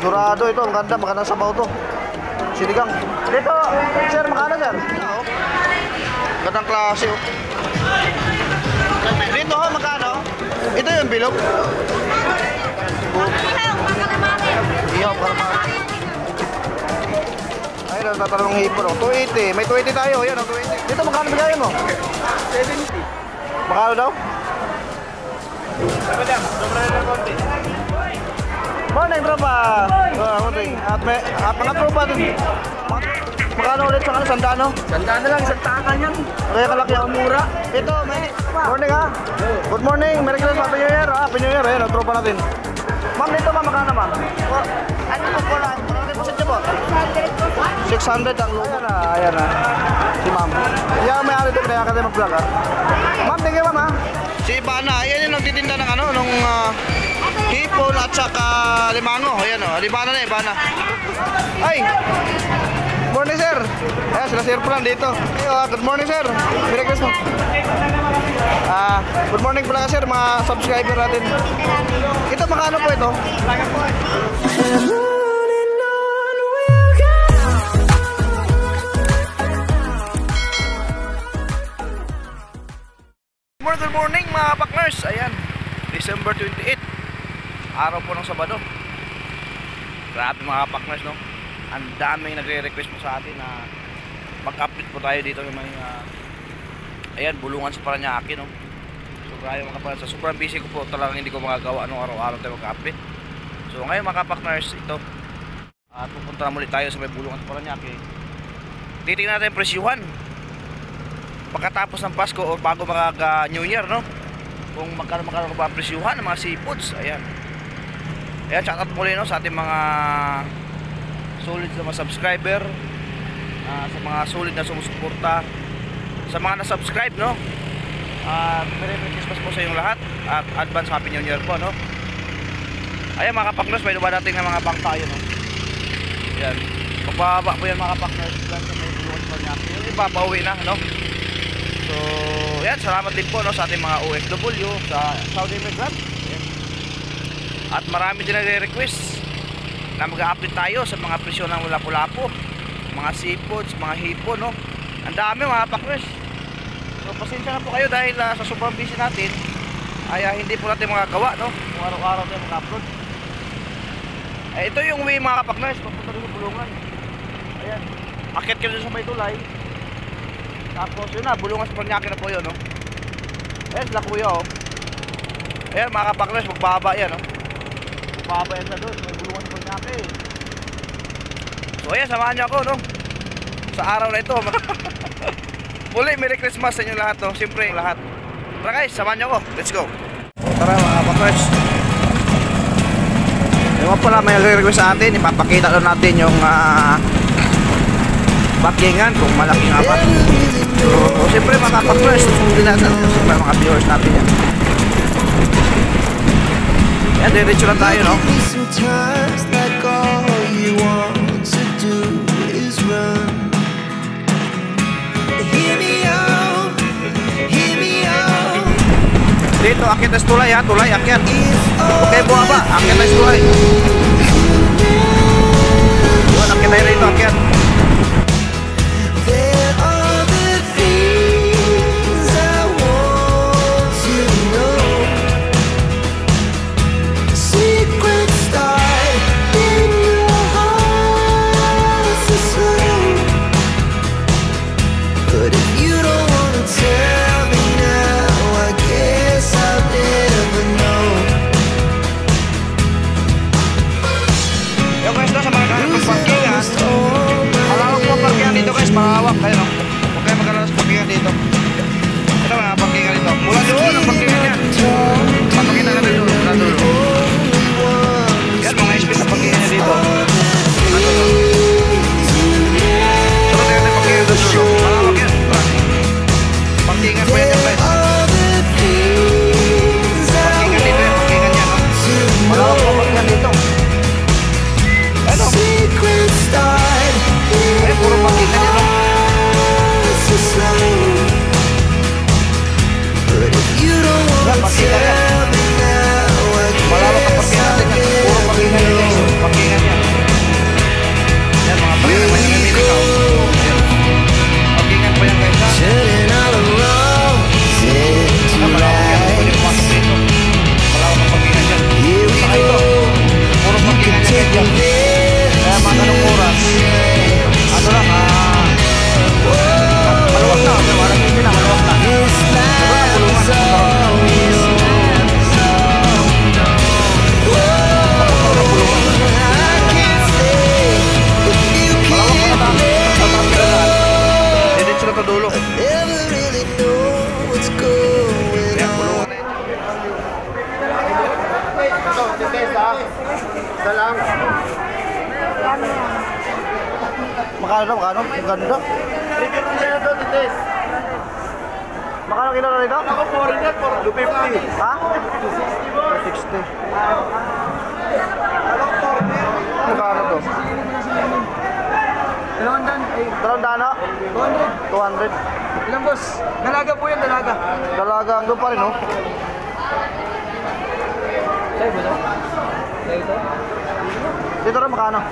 Dorado ito, ang ganda, magandang sabaw to. Sinigang. Dito, sir, makano sir? Gandang klase oh. Dito ho, magkano? Ito yung bilog. Ihaw, kalamari. Ayun, nagtatalong hipon oh. 280, may 280 tayo, yan oh, 280. Dito, magkano bigayan mo? 70. Makano daw? Sobra na konti. Morning, tropa! Morning. At mga tropa dun. Magkano ulit sa kanila? Sandaan, no? Sandaan na lang, santakan yan. Kaya kalaki ang mura. Ito, may morning ha. Good morning, Merry Christmas, Happy New Year. Happy New Year, ayun, tropa natin. Ma'am, dito ma'am, magkano ma'am? Ano po po lang? Ano deposit niyo po? 600 ang lupa. Ayan na. Si ma'am. Yan, may ari din, kaya ka din mag-vlog ha. Ma'am, tingin ma'am ha. Si Ivana, ayan yung nagtitinda ng ano, nung hipon at saka limango. Ayan o, Ivana na, Ivana. Ay! Morning sir! Ayan, sila sir pala dito. Good morning sir! Merry Christmas! Good morning pala sir, mga subscriber natin. Ito, makano po ito? Good morning mga partners! Ayan, December 28, araw po ng Sabado. Grabe mga partners, no? Ang daming nagre-request po sa atin na mag-update po tayo dito ng mga ayan, bulungan sa Paranaque, no? So grabe mga partners, sa sobrang busy ko po talagang hindi ko magagawa anong araw-araw tayo mag-update. So ngayon mga partners, ito pupunta na muli tayo sa may bulungan sa Paranaque. Titingnan natin yung presyuhan pagkatapos ng Pasko o bago mag-New Year, no? Kung magkano ba ang presyuhan ng mga seafoods. Ayan. Ayan, shout out muli, no, sa ating mga solid na mga subscriber, sa mga solid na sumusuporta, sa mga na-subscribe, no? Merry Christmas po sa inyong lahat at advance Happy New Year po, no? Ayan mga kapakners, may luba natin ng mga bangka yun, no? Ayan, pagbaba po yan mga kapakners, yung iba pauwi na, no? So, ayan, salamat din po, no, sa ating mga OFW sa Saudi Immigrant. Ayan. At marami din nagre-request na mag-update tayo sa mga presyo ng lapu-lapu, mga seafoods, mga hipon, no? Ang dami mga pakres. So pasensya na po kayo dahil sa sobrang busy natin ay hindi po natin magagawa, no? Kung araw-araw tayo mag-upload. Ito yung way mga kapakres, papunta rin sa bulungan. Ayan, akit kayo sa may tulay. Tapos yun na, bulungan sa Paranaque na po yun, no? Ayan sila kuya, oh. Ayan mga kapakres, magbaba yan, no? Magbaba yan sa doon, may bulungan sa Paranaque. So ayan, samahan niyo ako, no? Sa araw na ito. Muli, Merry Christmas sa inyo lahat, no? Siyempre, lahat. Tara guys, samahan niyo ako. Let's go. Tara mga kapakres. Ewan pala, may nag-request sa atin. Ipapakita doon natin yung bakingan kung malaki nga ba. So, siyempre mga kapakres, susundin natin mga viewers natin yan. Yan, diretso lang tayo, no? Dito, akit na tulay ha, tulay, akit. Okay, buha ba? Akit na tulay. Yun, akit na rito, akit. Sa mga parkingan, Tites ha. Isa lang. Magkano daw? Magkano? Ang ganda. Review ko sa'yo to, Tites. Magkano kilo na rito? Ako, 250. Ha? 260. Magkano to? Dalawang dan. Ay, Dalawang dano? 200. 200. Ilang boss? Dalaga po yan, dalaga. Dalaga ang doon pa rin, oh. Sa'yo ba ito? Sa'yo ito? Dito rin magkano?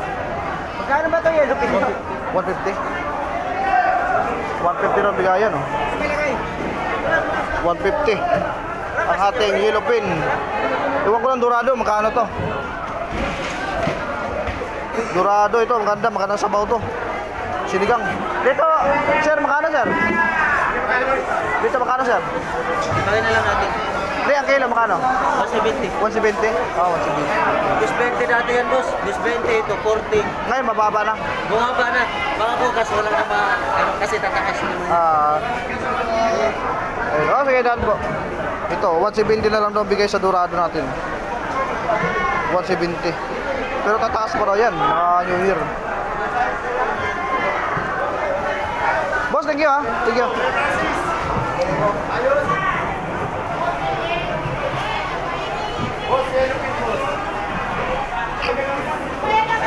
Magkano ba ito yellow pin? 150. 150 rin bigayan, oh. 150. Ang ating yellow pin. Iwan ko lang dorado, magkano to? Dorado ito, magandang sabaw to. Sinigang. Dito, sir, magkano sir? Dito magkano sir? Ibigay na lang natin. Hindi, ang kilo magkano? 170. 170? Oo, 170. Bis 20 dati yan boss. Bis 20 ito, 40. Ngayon, mababa na. Bumaba na. Mga bukas, wala na ano, kasi tatakas naman. Oh, sige, dad po. Ito, 170 na lang daw bigay sa dorado natin. 170. Pero tataas pa raw yan, mga New Year. Boss, thank you ha. Thank you.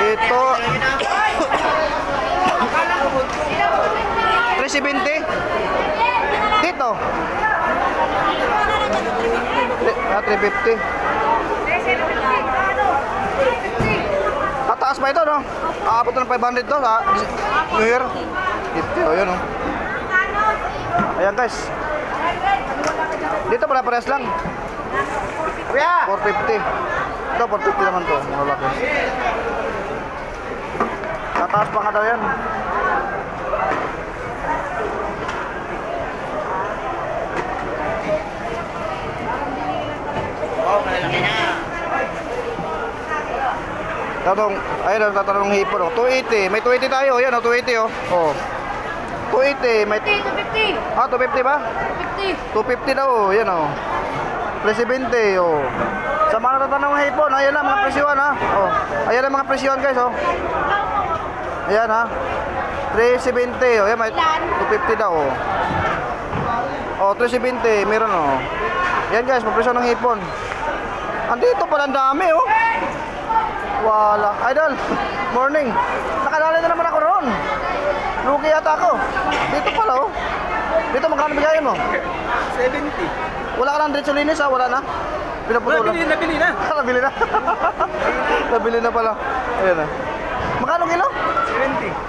Ito 370. Dito 350. Tataas pa ito, no? Aabot na ng 500 to sa New Year. Ito, yun, no? Ayan, guys. Dito pala parehas lang. 450. Ito, 450 naman to. Malaki. Tataas pa nga daw yan. Tatong, ayun ang tatanong hipon, oh. 280, may 280 tayo, yan, oh, 280, oh. Oh. 280, may 250. Ah, 250 ba? 250. 250 daw, oh, yan, oh. 370, oh. Sa mga tatanong hipon, ayan na mga presyon, ha. Oh. Ayan ang mga presyon, guys, oh. Ayan, ha. 370, oh. Ayan, may 250 daw, oh. Oh, 370, meron, oh. Yan, guys, mga presyon ng hipon. Andito pala ang dami, oh. Wala. Idol, morning. Nakadali na naman ako roon. Lugi yata ako. Dito pala, oh. Dito, magkano bigayan mo? 70. Wala ka ng diretso linis, ha? Wala na? Pinaputulan. Nabili na. Nabili na. Nabili na pala. Ayan na. Magkano kilo?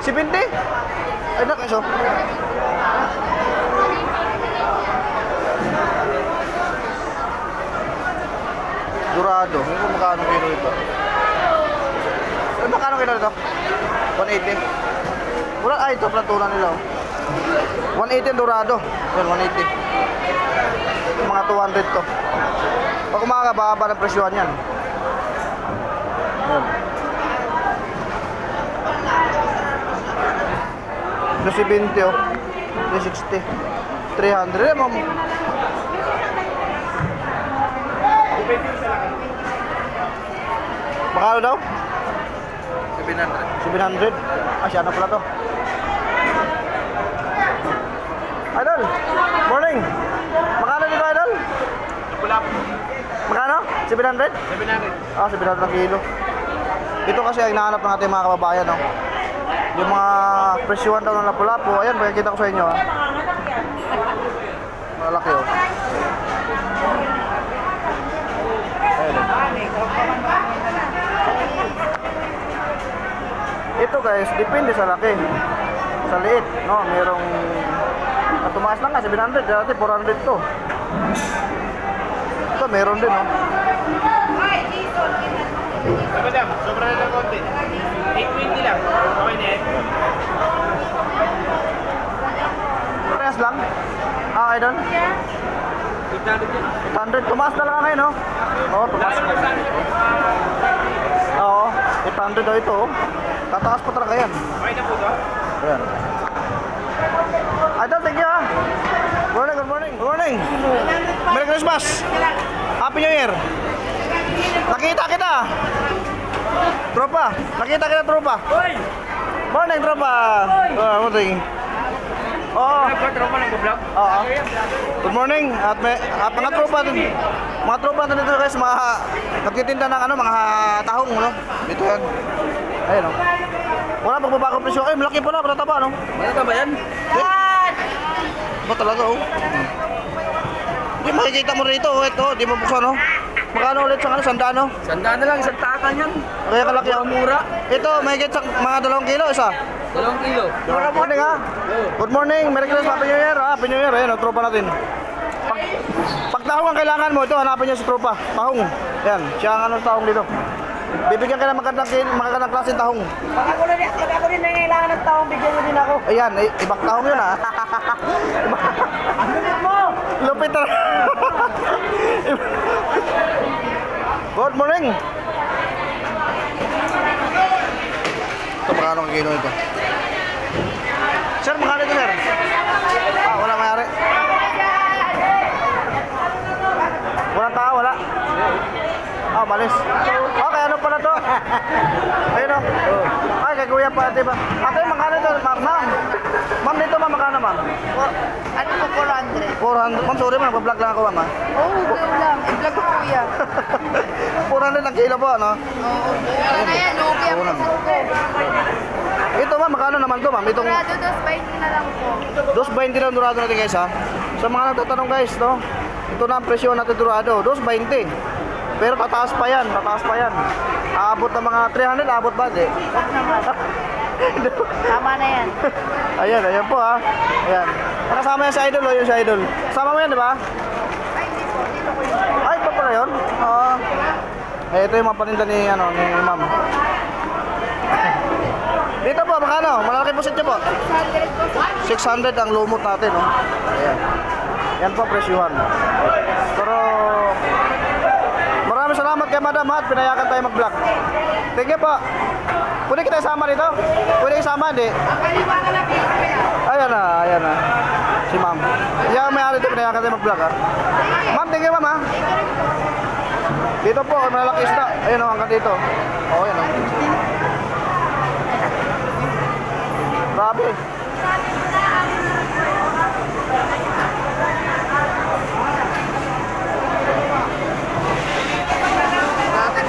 70. 70? Ay, nakiso. Dorado. Magkano kilo ito? Magkano kilo ito? 180. Wala, ay, ito plantunan nila, oh. 180 ang dorado. Yan, 180. Mga 200 to. Pag umakababa ng presyon yan. Yan. 270, oh. 360. 300. Eh, ma'am. Magkano daw? 700. Ah, siya na pala to. Idol, morning. Magkano dito, Idol? Magkano? 700? 700. Ah, 700 na kilo. Ito kasi ang hinahanap ng ating mga kababayan, no? Yung mga presyuhan daw ng lapu-lapu. Ayan, pakikita ko sa inyo, ha? Malaki, oh. Ayan, oh. Ito guys, depende sa laki. Sa liit, no? Merong tumaas lang nga, 700. Dati 400 to. Ito, meron din, no? Madam, sobra na lang konti. 820 lang. Okay na yan. Parehas lang. Ah, okay doon? 800. Tumaas na lang ngayon, no? Oo, tumaas. Oo, 800 daw ito, oh. Tataas pa talaga yan. Okay na po to? Ayan. Idol, thank you, ha? Good morning, good morning. Good morning. Merry Christmas. Happy New Year. Nakita kita. Tropa. Nakita kita, tropa. Morning, tropa. Morning. Oo. Oo. Good morning. At mga tropa din. Mga tropa din dito guys, nagtitinda ng mga tahong, no? Dito yan. Ayun, no? Wala pagbabago presyo. Ay, malaki pala, matataba, no? Matataba yan? Ba talaga, oh? Hindi makikita mo rito, oh. Ito, di mo buksan, no? Magkano ulit sa sandaan, no? Sandaan na lang, isang takan yan. Kaya kalaki, oh. Mura. Ito, may sa mga 2 kilo, isa. 2 kilo. Good morning, ha? Good morning. Merry Christmas, Happy New Year, ha? Happy New Year, ayun, tropa natin. Pag tahong ang kailangan mo, ito, hanapin niyo si tropa. Tahong. Yan, siya ang tahong dito. Bibigyan ka ng magandang klaseng tahong. Pag ako rin nangailangan ng taong, bigyan mo din ako. Ayan, ibang tahong yun, ha? Ano mo? Lupit na. Good morning. Ito, magkano ang kilo ito? Sir, magkano ito, sir? Wala mayari. Walang tao, wala. Malis. Okay, ano pala to? Ayun, o. Ay, kay kuya pa, diba? Ate, magkano ito, ma'am? Ma'am, dito, ma'am, magkano, ma'am? Ano po, 400? 400. Ma'am, sorry, ma'am, nagpa-vlog lang ako, ma'am, ha? Oo, go lang. I-vlog ko kuya. 400 ang kilo po, ano? Oo, wala na yan. Lugi ako Punan. sa suko. Ito, ma'am, magkano naman to, ma'am? Itong Dorado, 2.20 na lang po. 2.20 lang dorado natin, guys, ha? Sa mga nagtatanong, guys, no? Ito na ang presyo natin dorado, 2.20. Pero tataas pa yan, tataas pa yan. Aabot ng mga 300, aabot ba? Di. Huwag naman. Tama na yan. Ayan po, ha? Ayan. Nakasama yan si Idol, o? Yun si Idol. Kasama mo yan, di ba? Ay, hindi po. Dito ko yun. Ay, pa pala yun? Oo. Ito yung mga paninda ni ma'am. Dito po, magkano? Malaki po sityo po. 600 po. 600 ang lumot natin, no? Ayan. Yan po, presyuhan. Pero, maraming salamat kay Madam, at pinayakan tayo mag-vlog. Thank you po. Pwede kita isama dito? Pwede isama, hindi? Ayan na. Si ma'am. Yan, may-ari ito, pinayakan tayo mag-vlog, ha? Ma'am, thank you, ma'am, ha? Dito po, malalaki isda. Ayun, hanggang dito. Oo, yan, Grabe.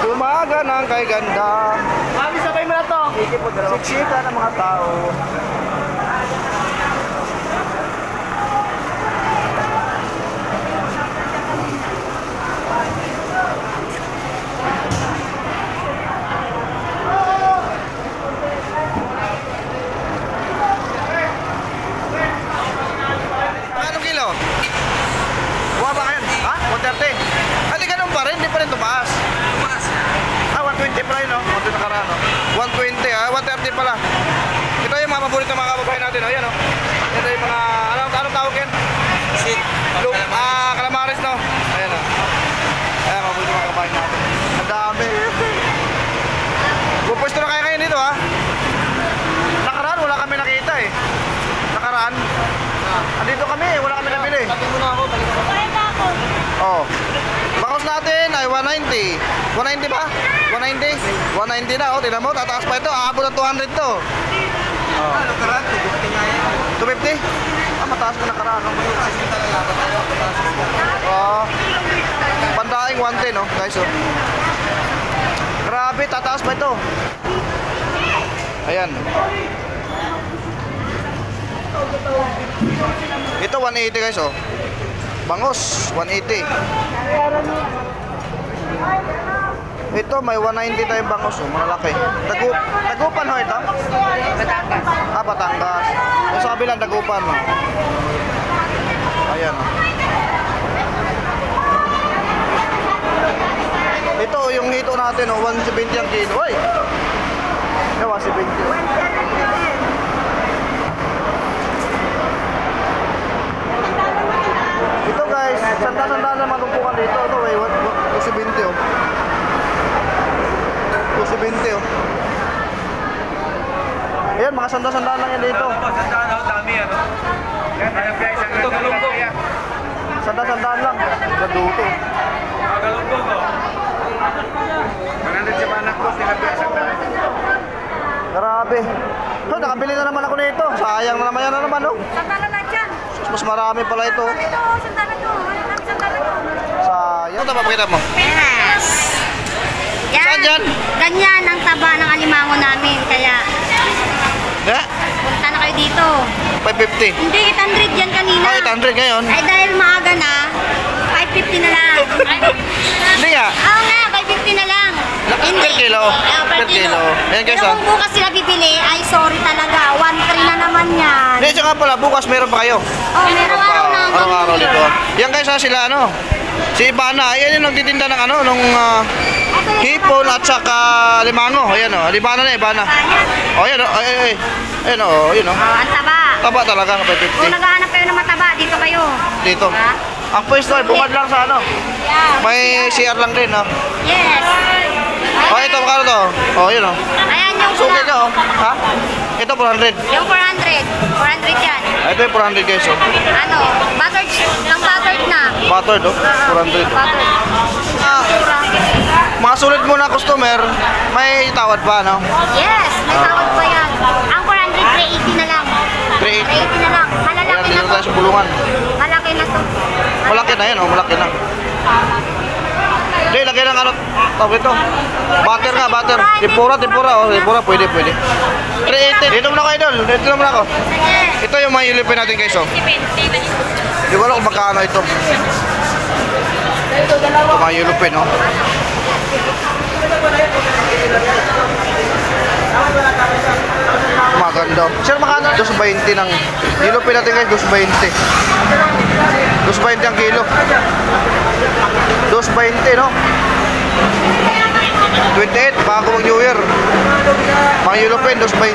Umaga ng kay ganda. Mami, sabay mo na to. Siksika ng mga tao. Anong kilo? Buha ba kayo? Ha? 130? Hindi ganun pa rin, hindi pa rin tumaas. 120 pa rin, no? 120 nakaraan, no? 120, 130 pala. Ito yung mga paborito mga kababayan natin, no? Yan, no? Ito yung mga, anong tawag yan? Calamares, no? Ayan, no? Ayan, mga paborito mga kababayan natin. Ang dami. Pupwesto na kayo ngayon dito, ha? Nakaraan, wala kami nakita, eh. Nakaraan. Andito kami, wala kami nabili. Sabi mo na ako, balik ako. Oh. Bakos natin ay 190. 190 ba? 190? 190 na, oh. Tingnan mo, tataas pa ito. Aabot ng 200 to. Oh. Ano ka rin? 250? Mataas ko nakaraan. Oh. Pandaing 110, oh, guys, oh. Grabe, tataas pa ito. Ayan. Ito 180, guys, oh. Bangos, 180. Ito may 190 tayong bangos, oh, malalaki. Dagupan ho ito? Batangas. Batangas. Yung sa kabilang dagupan, oh. Ayan, oh. Ito yung hito natin, oh, 170 ang kilo. Oy. 170. Ito guys, sanda-sanda na matumpukan dito. Ito, 270, oh. 270, oh. Ayan, mga sanda-sanda lang yan dito. Sandaan ako, dami ano. Yan, alam guys, ang ganda ng kaya. Sanda-sandaan lang. Gaduto. Magalungkong, oh. naman, no? Sandala lang dyan. Mas marami pala ito. Ito, sandala to. Sandala to. Sayang. Ito, papakita mo. Yes. Yan. Saan dyan? Ganyan ang taba ng alimango namin. Kaya, punta na kayo dito. 550. Hindi, 800 yan kanina. Oh, 800 ngayon. Ay, dahil maaga na, 550 na lang. Hindi nga. Oo nga, 550 na lang. Hindi. Per kilo. Per kilo. Ayan guys, Pero kung bukas sila bibili, ay sorry talaga. 1-3 na naman yan. Hindi, tsaka pala, bukas meron pa kayo. Oh, meron araw na. Araw-araw dito. Yan guys, sila ano. Si Ivana, ayan yung nagtitinda ng ano, nung hipon at saka limango. Ayan o, Ivana na, Ivana. O, ayan o, ayan o, yun o. Oh, ang taba. Taba talaga, Kung 550. naghahanap kayo ng mataba, dito kayo. Dito. Ha? Ang pwesto ay bungad lang sa ano. Yeah. May CR lang din, no? Yes. O, ito, magkano to? O, yun o. Ayan yung Suki ka, o. Ha? Ito, 400. Yung 400. 400 yan. Ito yung 400 guys, o. Ano? Buttered. Nang buttered na. Buttered, o. 400. Buttered. Mura. Mga sulit mo na customer, may tawad pa, no? Yes. May tawad pa yan. Ang 400, 380 na lang. 380. 380 na lang. Ayan, Malalaki dito na tayo to. sa bulungan. Malaki na to. Malaki na yan, o. Malaki na. Hindi, lagay ng ano, tawag ito. Butter nga, butter. Tempura, o. Tempura, pwede. 380. Dito muna kayo, idol. Dito muna ako. Sige. Ito yung mga ilipin natin, guys, o. Di ko alam kung magkano ito. Ito mga ilipin, o. Maganda. Sir, makano? 220 ng ilipin natin, guys. 220. 220 ang kilo. 220, no? 28, bago mag New Year. Mga Europin, 220.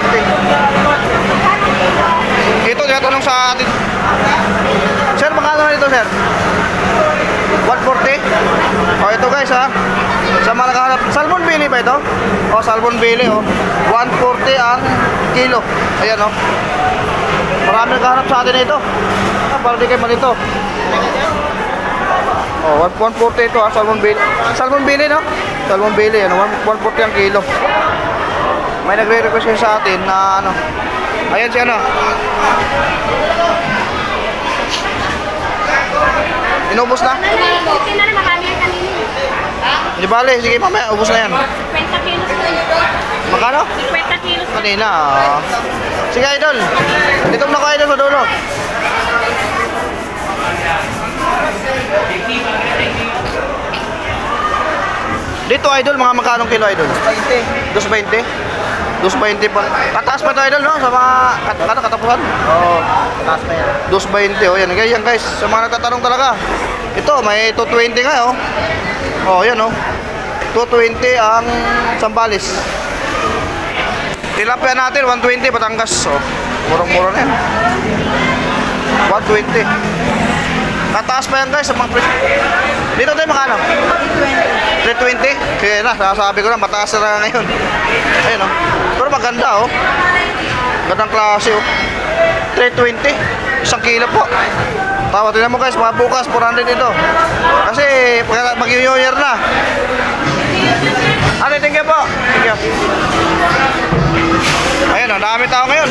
Ito, tinatanong sa atin. Sir, magkano na ito, sir? 140? O, ito guys, ha? Sa mga nakahanap. Salmon Billy ba ito? O, Salmon Billy, o. 140 ang kilo. Ayan, o. Marami nakahanap sa atin ito. Para di kayo malito. Oh, 140 ito, ha, Salmon Billy. Salmon Billy, no? Salmon Billy, ano, 140 ang kilo. May nagre-request kayo sa atin na ano. Ayan si ano. Inubos na? Okay na rin, marami yan kanina. Di bale, sige mamaya, ubos na yan. 50 kilos to. Magkano? 50 kilos. Kanina, sige idol. Dito na ko idol sa dulo. Dito idol, mga magkanong kilo idol? 220. 220 pa. Kataas pa ito idol, no? Sa mga katapusan? Oo, taas pa yan. 220, oh yan. Yan guys, sa mga nagtatanong talaga. Ito, may 220 nga, oh. Oh, yan, oh. 220 ang Sambales. Tilapia natin, 120 Batangas. Oh, murang-mura na yan. 120. Kataas pa yan guys sa mga presyo. Dito tayo makano? 320. Kaya na, sasabi ko na, mataas na ngayon. Ayun, oh. Pero maganda, oh. Gandang klase, oh. 320. 1 kilo po. Tawa, tingnan mo guys, mga bukas, 400 ito. Kasi, mag-New Year na. Ano, thank you po. Thank you. Ayun, oh, dami tao ngayon.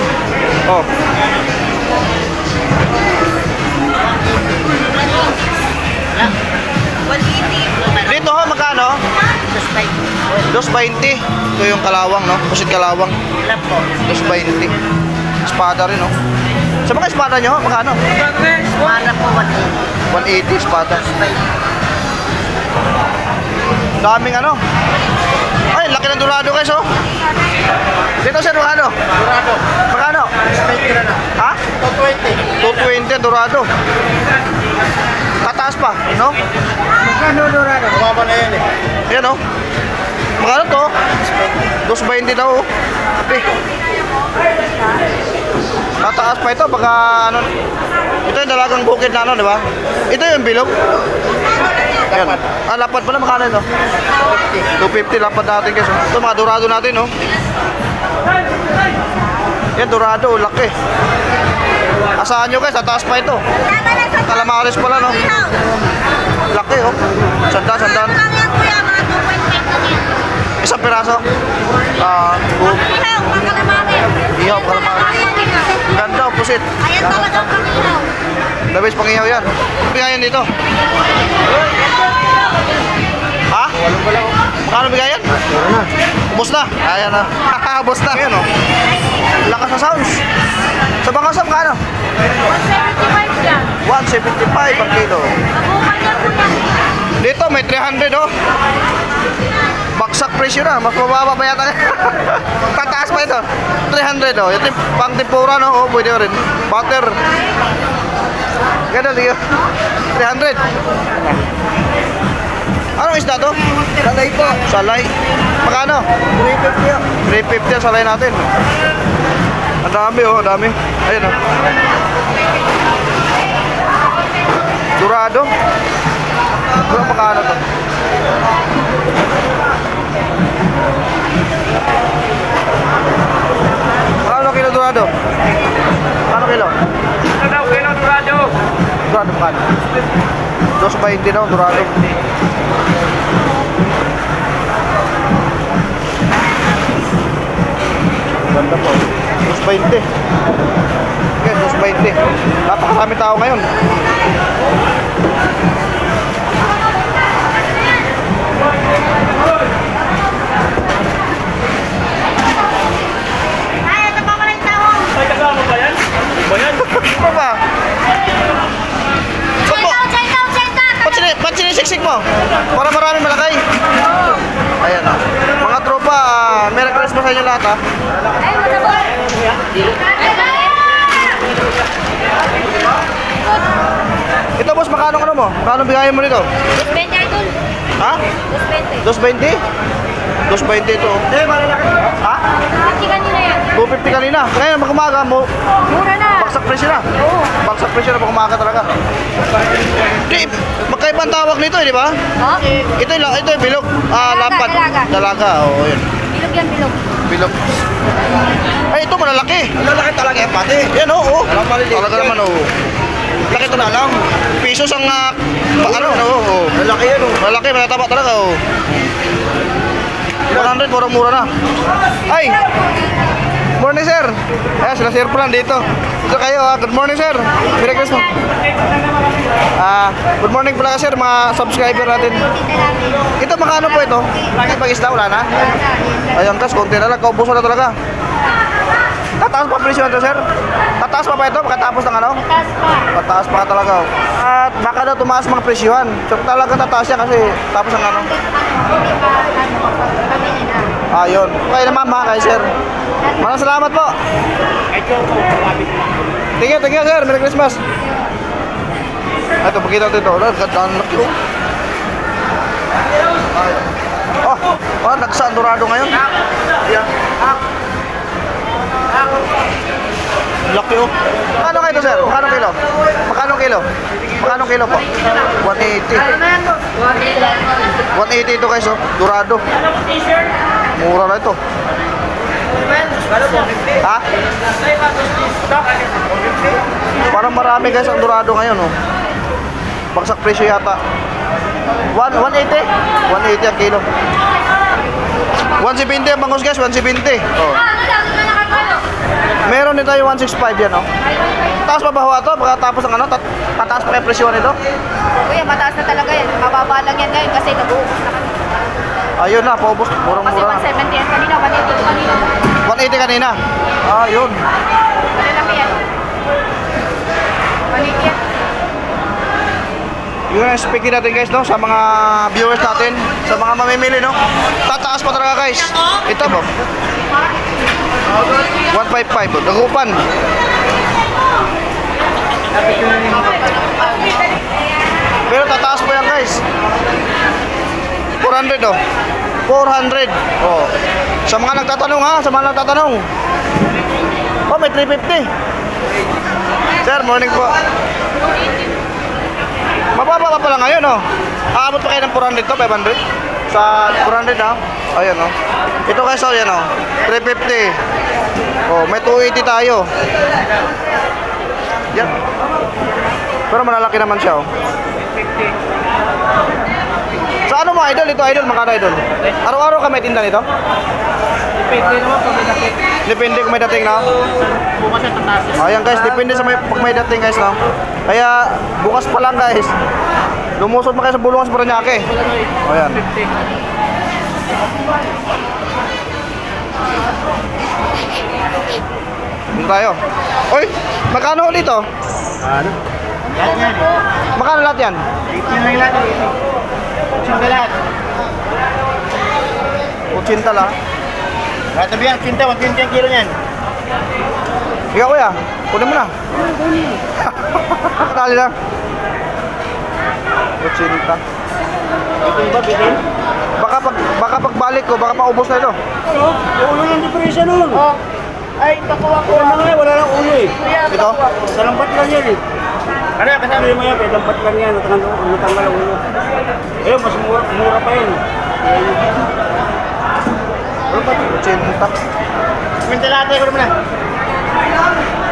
Oh. Dito ho, magkano? 220. Ito yung kalawang, no? Pusit kalawang. 220. Espada rin, no? Sa mga espada nyo, magkano? Para po, 180 espada. Daming ano? Ay, laki ng dorado guys, oh. Dito sir, magkano? Dorado. Magkano? 20 na lang. Ha? 220. 220 dorado. Tataas pa, no? Magkano Dorado? Kumama na yan eh. Yan, oh. Magkano to? 220 daw, oh. Okay. Tataas pa ito, baka ano. Ito yung dalagang bukid na ano, di ba? Ito yung bilog. Yan. Ah, lapad pala, magkano ito? 250 lapad natin guys. Ito mga dorado natin, no? Yan, dorado, laki. Asahan nyo guys, tataas pa ito. Calamares pala, no? Laki, oh. Sanda. Isang piraso. Ihaw, calamares. Ganda, pusit. Ayan talaga ang pangihaw. The best pangihaw yan. Ano bigayan dito? Ha? Magkano bigayan? Ubus na. Ayan na. Ubus na. Ayan o. Lakas na sounds. Sa Bangasa, magkano? 175 yan. 175 per kilo. Mabukan yan po yan. Dito may 300 oh. Baksak presyo na, mas mababa pa yata. Tataas pa ito. 300 oh. Ito pang tempura no, oh, pwede rin. Butter. Ganun din. 300. Anong isda to? Salay po. Salay. Magkano? 350. 350 ang salay natin. Ang dami oh, ang dami. Ayun oh. Dorado. Ito magkano to? Magkano kilo dorado? Magkano kilo? Ano kilo Dorado? Dorado magkano? 220 daw dorado. Ganda po. 220. Okay, 220. Napakarami tao ngayon. Ay, ito pa pala yung tawang. Ay, kasama ba yan? Ba yan? Ano ba? Check out. Ba't sinisiksik mo? Para marami malakay. Ayan na. Mga tropa, Merry Christmas sa inyo lahat ha. Ay, mataba. Ito boss, magkano ano mo? Magkano bigayan mo nito? 220 idol. Ha? 220. 220? 220 ito. Ha? 250 kanina yan. 250 kanina. Ngayon, mag-umaga mo, Mura na. baksak presyo na. Oo. Baksak presyo na pag-umaga talaga. Di, magkaiba ang tawag nito, di ba? Oh? Ito yung bilog. Ah, Dalaga, lapad. dalaga. Dalaga, oo, yun. Bilog yan, bilog. Bilog. Ay, ito malalaki. Lalaki talaga yan, pati. Yan, oo. Walang maliliit Talaga yan. naman, oo. Laki ito na lang. Pisos ang, ano, oo. Lalaki yan, oh. Malaki, matataba talaga, oo. 100, mura-mura na. Ay! Morning, sir. Ayan, sila Sir Fran dito. Dito kayo, ha. Good morning, sir. Merry Christmas. Good morning pala ka, sir, mga subscriber natin. Ito, makano po ito? Lagi pag-isda, wala na? Ayun, tas, konti na lang. Kaubusan na talaga. Tataas pa presyo nito, sir? Tataas pa ba ito? Pagkatapos ng ano? Taas pa. Tataas pa talaga. At baka daw tumaas mga presyohan. So, talaga tataas yan kasi tapos ng ano? Hindi pa, pamili na. Ayun. Okay naman, mga kay sir. Maraming salamat po. Thank you, sir. Merry Christmas. Ito, pakita natin ito. Ganda ang laki, oh. Oh, nagsa Dorado ngayon. Laki, oh. Magkano kayo ito, sir? Magkano kilo? Magkano kilo? Magkano kilo po? 180. 180 ito, guys, oh. Dorado. Mura na ito. Ha? Parang marami guys ang Dorado ngayon, oh. Bagsak presyo yata. 180? 180 ang kilo. 170 ang bangus guys, 170. Oh. Meron din tayo 165 yan, oh. Taas pa ba ho ito? Baka tapos ang ano? Tataas pa kayo presyo nito? Kuya, mataas na talaga yan. Mababa lang yan ngayon kasi nag-uubos na kami. Ayun na, paubos. Kasi Murang-mura na. 170 yan kanina, 180 kanina. 180 kanina. Ayun. Malalaki yan. Maliit yan. Yun ang speaking natin guys, no? Sa mga viewers natin, sa mga mamimili, no? Tataas pa talaga guys. Ito po. 155 po. Dagupan. Pero tataas po yan guys. 400 oh. 400. Oh. Sa mga nagtatanong ha, sa mga nagtatanong. Oh, may 350. Sir, morning po. Mababa pa pala ngayon, oh. Aabot pa kayo ng 400 to, 500? Sa 400, ha? Ayan, oh. Ito guys, oh, yan, oh. 350. Oh, may 280 tayo. Yan. Pero malalaki naman siya, oh. Sa ano mo, idol, ito idol, magkano idol? Araw-araw ka may tinda nito? Depende naman pag may dating. Depende kung may dating na. Bukas ang tataas. Ayan guys, depende sa pag may dating guys no. Kaya bukas pa lang guys. Lumusot mo kayo sa Bulungan sa Paranaque. Ayan. 50. Dito tayo. Oy, magkano ulit to? Ano? Lahat yan eh. Magkano lahat yan? 18 lang lahat. 18 lahat. 80 lang. Lahat na biyan, 120 ang kilo niyan. Sige kuya, kunin mo na. Tali lang. 80. Ito ba, bitin? Baka pagbalik ko, baka maubos na ito. Ulo yung depression nun. Oh. Ay, takuha ko. Wala nang ulo eh. Ito? Sa lambat lang yan eh. Ano, kasama mo yan, lambat lang yan. Natanggal ang ulo. Ayun, mas mura pa yun. 80. Kwenta lahat tayo, mo na.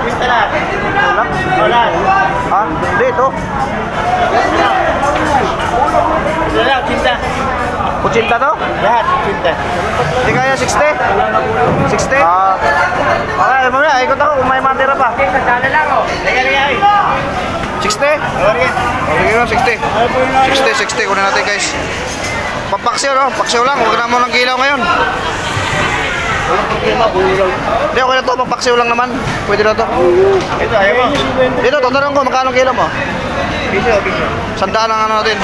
Kwenta lahat. Wala. Ha? Hindi, ito. Wala lang, 80. 80 to? Lahat, 80. Hindi kaya 60? 60? Okay, mamaya, ikot ako kung may matira pa. Sandala lang, oh. Lega, eh. 60? Okay. Okay na, 60. 60, kunin natin guys. Pampaksiw, no? Paksiw lang, huwag na mo ng kilaw ngayon. Hindi, okay na to, pampaksiw lang naman. Pwede na to. Ito, ayaw mo. Dito, tatanong ko, magkano kilo mo? Piso. Sandaan ang ano natin.